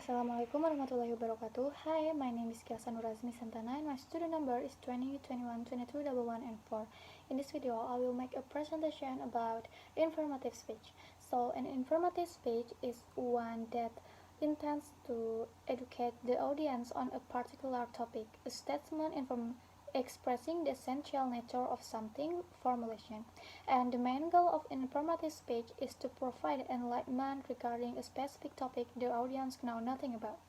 Assalamualaikum warahmatullahi wabarakatuh. Hi, my name is Kiasa Nurazmi Santana and my student number is 20, 21, 22, 11, and 4. In this video, I will make a presentation about informative speech. So, an informative speech is one that intends to educate the audience on a particular topic, a statement expressing the essential nature of something, formulation. And the main goal of informative speech is to provide enlightenment regarding a specific topic the audience know nothing about.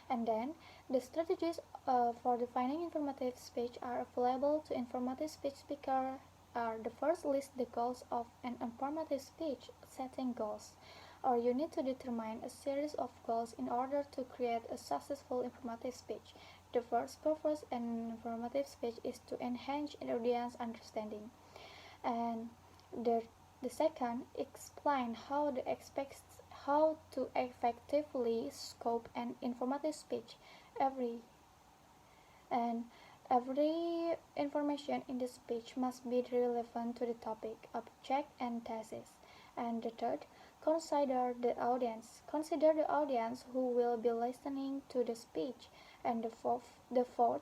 And then, the strategies for defining informative speech are available to informative speech speaker are the first list the goals of an informative speech, setting goals. Or you need to determine a series of goals in order to create a successful informative speech. The first purpose in informative speech is to enhance an audience understanding. And the second, explain how to effectively scope an informative speech. Every and every information in the speech must be relevant to the topic, object, and thesis. And the third, consider the audience. Consider the audience who will be listening to the speech. And the fourth,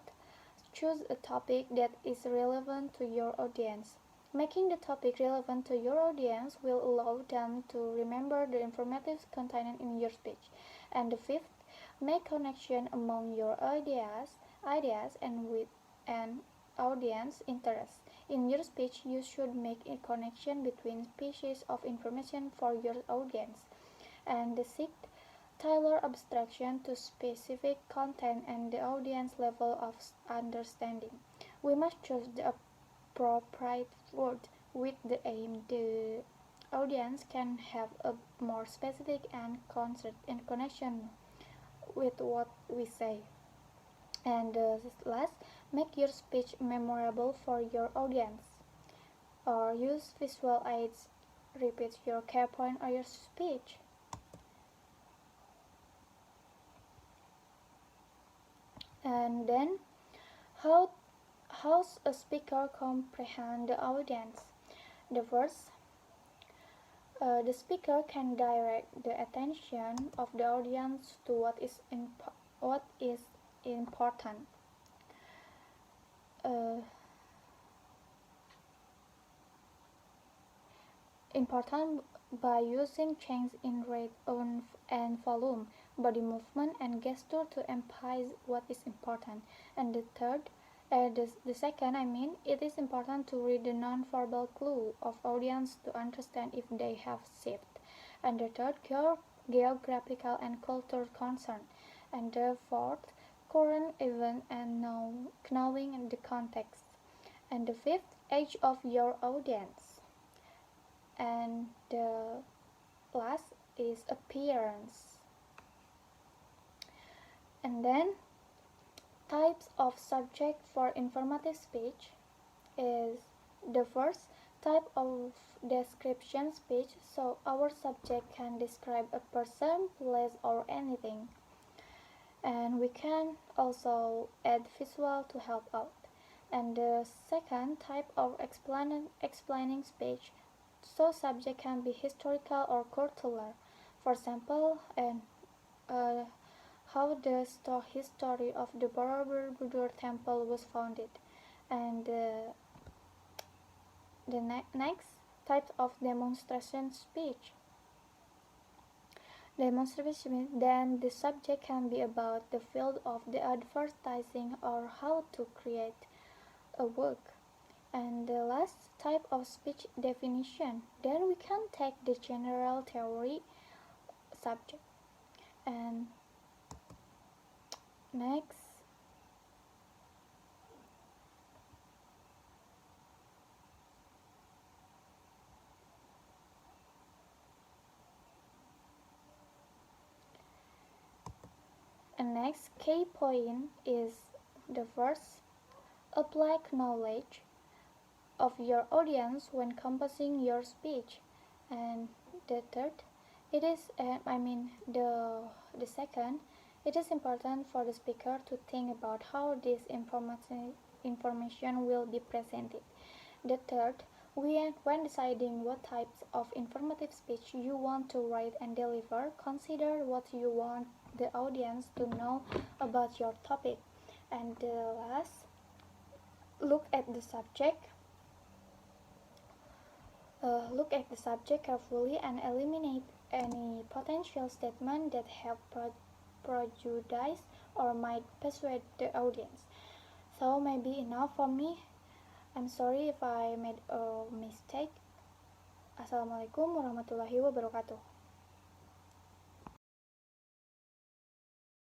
choose a topic that is relevant to your audience. Making the topic relevant to your audience will allow them to remember the informative content in your speech. And the fifth, make connection among your ideas and with an audience interest. In your speech, you should make a connection between pieces of information for your audience. And the sixth, tailor abstraction to specific content and the audience level of understanding. We must choose the appropriate word with the aim the audience can have a more specific and concert and connection with what we say. And last, make your speech memorable for your audience. Or use visual aids, repeat your key point or your speech. And then, how's a speaker comprehend the audience? The first, the speaker can direct the attention of the audience to what is important. Important by using change in rate and volume, body movement, and gesture to emphasize what is important. And the second, it is important to read the non-verbal clue of audience to understand if they have shift. And the third, geographical and cultural concern. And the fourth, current event and knowing the context. And the fifth, age of your audience. And the last is appearance. And then, types of subject for informative speech is the first type of description speech, so our subject can describe a person, place, or anything. And we can also add visual to help out. And the second type of explaining speech, so subject can be historical or cultural. For example, how the history of the Borobudur temple was founded. And next type of demonstration speech. Demonstration, then the subject can be about the field of the advertising or how to create a work. And the last type of speech definition, then we can take the general theory subject. And next, key point is the first, apply knowledge of your audience when composing your speech. And the third, the second, it is important for the speaker to think about how this information will be presented. The third, When deciding what types of informative speech you want to write and deliver, consider what you want the audience to know about your topic. And last, look at the subject. Look at the subject carefully and eliminate any potential statement that have prejudice or might persuade the audience. So maybe enough for me. I'm sorry if I made a mistake. Assalamualaikum warahmatullahi wabarakatuh.